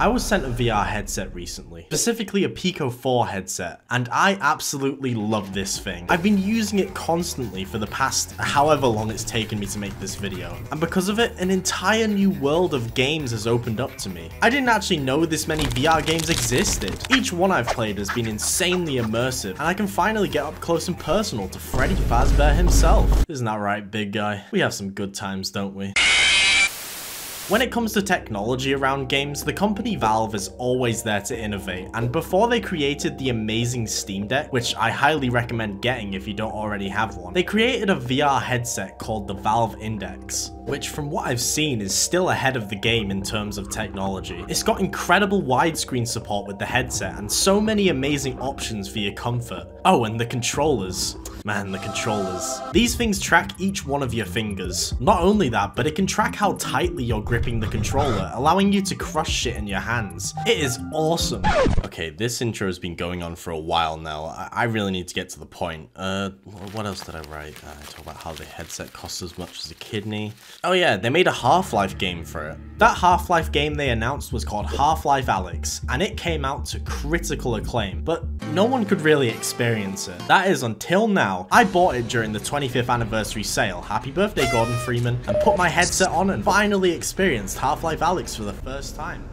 I was sent a VR headset recently, specifically a Pico 4 headset, and I absolutely love this thing. I've been using it constantly for the past however long it's taken me to make this video, and because of it, an entire new world of games has opened up to me. I didn't actually know this many VR games existed. Each one I've played has been insanely immersive, and I can finally get up close and personal to Freddy Fazbear himself. Isn't that right, big guy? We have some good times, don't we? When it comes to technology around games, the company Valve is always there to innovate, and before they created the amazing Steam Deck, which I highly recommend getting if you don't already have one, they created a VR headset called the Valve Index, which from what I've seen is still ahead of the game in terms of technology. It's got incredible widescreen support with the headset and so many amazing options for your comfort. Oh, and the controllers. Man, the controllers. These things track each one of your fingers. Not only that, but it can track how tightly you're gripping the controller, allowing you to crush shit in your hands. It is awesome. Okay, this intro has been going on for a while now. I really need to get to the point. What else did I write? I talk about how the headset costs as much as a kidney. Oh yeah, they made a Half-Life game for it. That Half-Life game they announced was called Half Life Alyx, and it came out to critical acclaim, but no one could really experience it. That is until now. I bought it during the 25th anniversary sale, happy birthday Gordon Freeman, and put my headset on and finally experienced Half Life Alyx for the first time.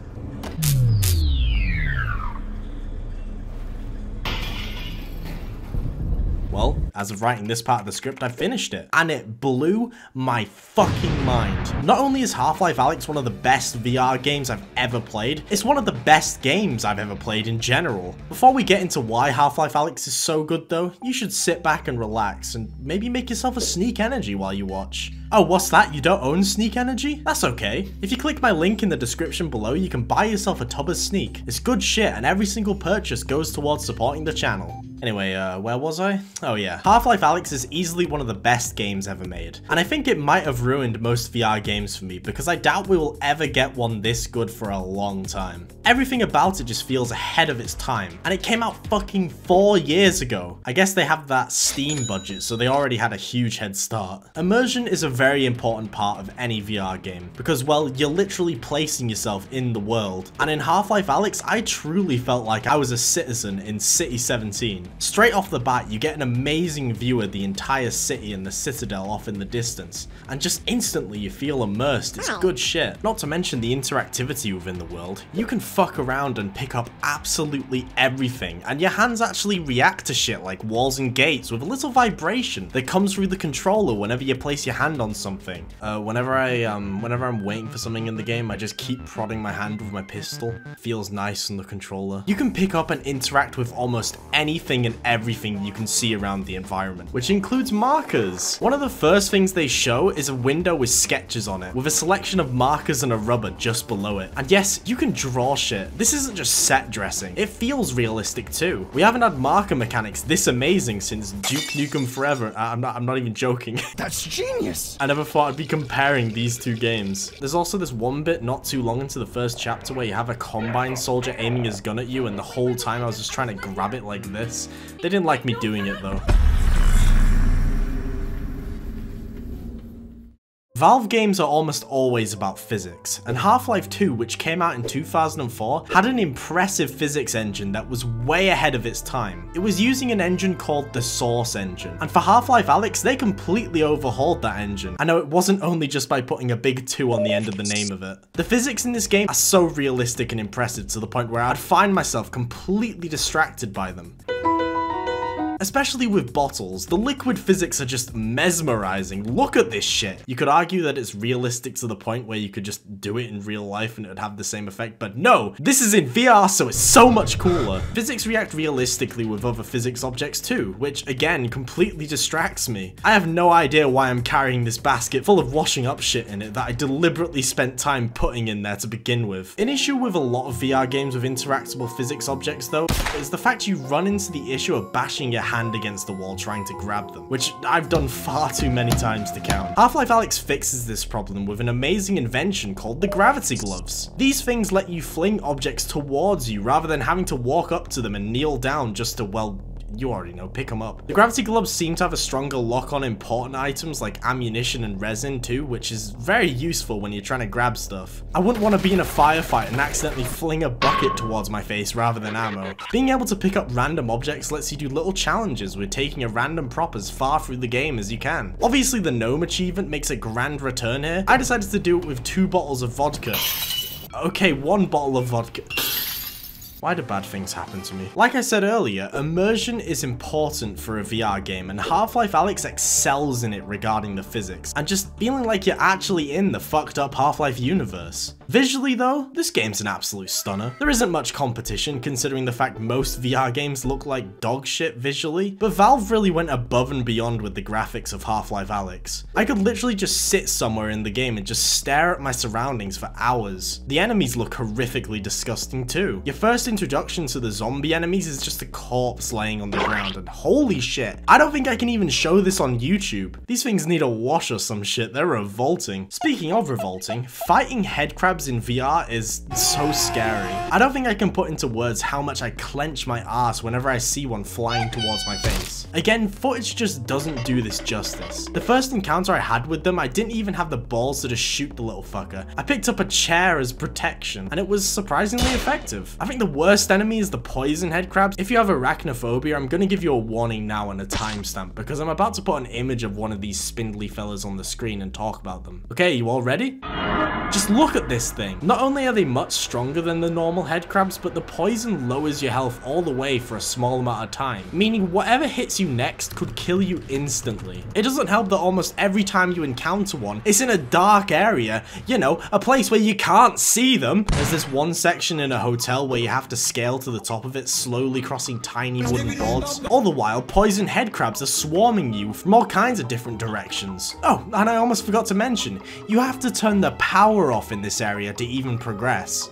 Well, as of writing this part of the script, I finished it, and it blew my fucking mind. Not only is Half-Life Alyx one of the best VR games I've ever played, it's one of the best games I've ever played in general. Before we get into why Half-Life Alyx is so good though, you should sit back and relax, and maybe make yourself a Sneak Energy while you watch. Oh, what's that? You don't own Sneak Energy? That's okay. If you click my link in the description below, you can buy yourself a tub of Sneak. It's good shit, and every single purchase goes towards supporting the channel. Anyway, where was I? Oh yeah. Half-Life Alyx is easily one of the best games ever made, and I think it might have ruined most VR games for me because I doubt we will ever get one this good for a long time. Everything about it just feels ahead of its time, and it came out fucking 4 years ago. I guess they have that Steam budget, so they already had a huge head start. Immersion is a very important part of any VR game because, well, you're literally placing yourself in the world, and in Half-Life Alyx, I truly felt like I was a citizen in City 17. Straight off the bat, you get an amazing view of the entire city and the Citadel off in the distance, and just instantly you feel immersed. It's good shit. Not to mention the interactivity within the world. You can fuck around and pick up absolutely everything, and your hands actually react to shit like walls and gates with a little vibration that comes through the controller whenever you place your hand on something. Whenever I'm waiting for something in the game, I just keep prodding my hand with my pistol. It feels nice on the controller. You can pick up and interact with almost anything and everything you can see around the environment, which includes markers. One of the first things they show is a window with sketches on it, with a selection of markers and a rubber just below it. And yes, you can draw shit. This isn't just set dressing. It feels realistic too. We haven't had marker mechanics this amazing since Duke Nukem Forever. I'm not even joking. That's genius! I never thought I'd be comparing these two games. There's also this one bit not too long into the first chapter where you have a Combine soldier aiming his gun at you, and the whole time I was just trying to grab it like this. They didn't like me doing it though. Valve games are almost always about physics, and Half-Life 2, which came out in 2004, had an impressive physics engine that was way ahead of its time. It was using an engine called the Source engine, and for Half-Life Alyx, they completely overhauled that engine. I know it wasn't only just by putting a big 2 on the end of the name of it. The physics in this game are so realistic and impressive to the point where I'd find myself completely distracted by them. Especially with bottles, the liquid physics are just mesmerizing. Look at this shit. You could argue that it's realistic to the point where you could just do it in real life and it would have the same effect, but no, this is in VR, so it's so much cooler. Physics react realistically with other physics objects too, which again, completely distracts me. I have no idea why I'm carrying this basket full of washing up shit in it that I deliberately spent time putting in there to begin with. An issue with a lot of VR games with interactable physics objects though, is the fact you run into the issue of bashing your hand against the wall trying to grab them, which I've done far too many times to count. Half-Life Alyx fixes this problem with an amazing invention called the gravity gloves. These things let you fling objects towards you rather than having to walk up to them and kneel down just to, well, you already know, pick them up. The gravity gloves seem to have a stronger lock on important items like ammunition and resin too, which is very useful when you're trying to grab stuff. I wouldn't want to be in a firefight and accidentally fling a bucket towards my face rather than ammo. Being able to pick up random objects lets you do little challenges with taking a random prop as far through the game as you can. Obviously the gnome achievement makes a grand return here. I decided to do it with 2 bottles of vodka. Okay, 1 bottle of vodka. Why do bad things happen to me? Like I said earlier, immersion is important for a VR game, and Half Life Alyx excels in it regarding the physics, and just feeling like you're actually in the fucked up Half-Life universe. Visually though, this game's an absolute stunner. There isn't much competition considering the fact most VR games look like dog shit visually, but Valve really went above and beyond with the graphics of Half Life Alyx. I could literally just sit somewhere in the game and just stare at my surroundings for hours. The enemies look horrifically disgusting too. Your first introduction to the zombie enemies is just a corpse laying on the ground, and holy shit, I don't think I can even show this on YouTube. These things need a wash or some shit, they're revolting. Speaking of revolting, fighting headcrabs in VR is so scary. I don't think I can put into words how much I clench my ass whenever I see one flying towards my face. Again, footage just doesn't do this justice. The first encounter I had with them, I didn't even have the balls to just shoot the little fucker. I picked up a chair as protection, and it was surprisingly effective. I think the worst enemy is the poison headcrabs. If you have arachnophobia, I'm gonna give you a warning now and a timestamp, because I'm about to put an image of one of these spindly fellas on the screen and talk about them. Okay, you all ready? Just look at this thing. Not only are they much stronger than the normal headcrabs, but the poison lowers your health all the way for a small amount of time, meaning whatever hits you next could kill you instantly. It doesn't help that almost every time you encounter one, it's in a dark area, you know, a place where you can't see them. There's this one section in a hotel where you have to scale to the top of it, slowly crossing tiny wooden boards. All the while, poison headcrabs are swarming you from all kinds of different directions. Oh, and I almost forgot to mention, you have to turn the power off in this area to even progress.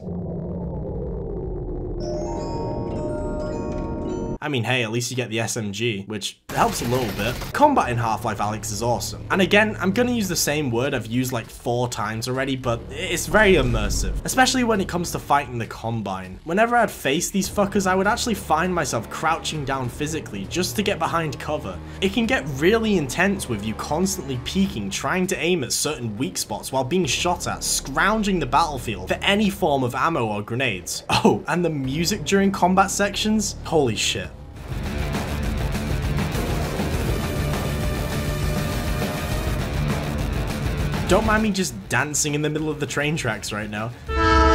I mean, hey, at least you get the SMG, which helps a little bit. Combat in Half Life Alyx is awesome. And again, I'm gonna use the same word I've used like 4 times already, but it's very immersive, especially when it comes to fighting the Combine. Whenever I'd face these fuckers, I would actually find myself crouching down physically just to get behind cover. It can get really intense with you constantly peeking, trying to aim at certain weak spots while being shot at, scrounging the battlefield for any form of ammo or grenades. Oh, and the music during combat sections? Holy shit. Don't mind me just dancing in the middle of the train tracks right now.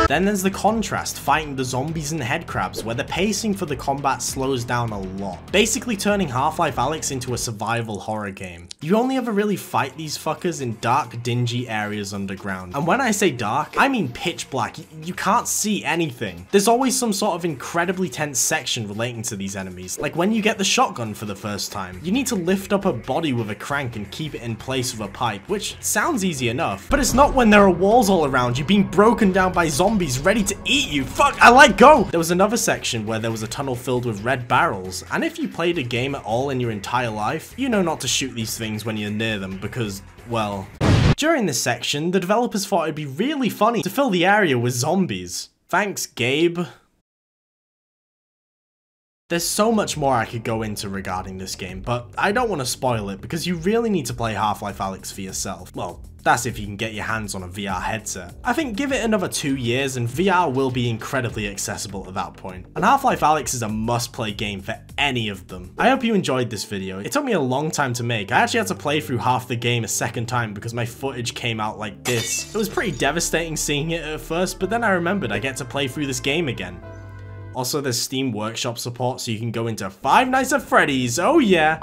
Then there's the contrast, fighting the zombies and headcrabs, where the pacing for the combat slows down a lot, basically turning Half Life Alyx into a survival horror game. You only ever really fight these fuckers in dark, dingy areas underground. And when I say dark, I mean pitch black. You can't see anything. There's always some sort of incredibly tense section relating to these enemies, like when you get the shotgun for the first time. You need to lift up a body with a crank and keep it in place with a pipe, which sounds easy enough, but it's not when there are walls all around you being broken down by zombies ready to eat you. Fuck, I let go! There was another section where there was a tunnel filled with red barrels, and if you played a game at all in your entire life, you know not to shoot these things when you're near them because, well... During this section, the developers thought it'd be really funny to fill the area with zombies. Thanks, Gabe. There's so much more I could go into regarding this game, but I don't want to spoil it because you really need to play Half Life Alyx for yourself. Well, that's if you can get your hands on a VR headset. I think give it another 2 years and VR will be incredibly accessible at that point. And Half Life Alyx is a must-play game for any of them. I hope you enjoyed this video. It took me a long time to make. I actually had to play through half the game a second time because my footage came out like this. It was pretty devastating seeing it at first, but then I remembered I get to play through this game again. Also, there's Steam Workshop support, so you can go into Five Nights at Freddy's, oh yeah!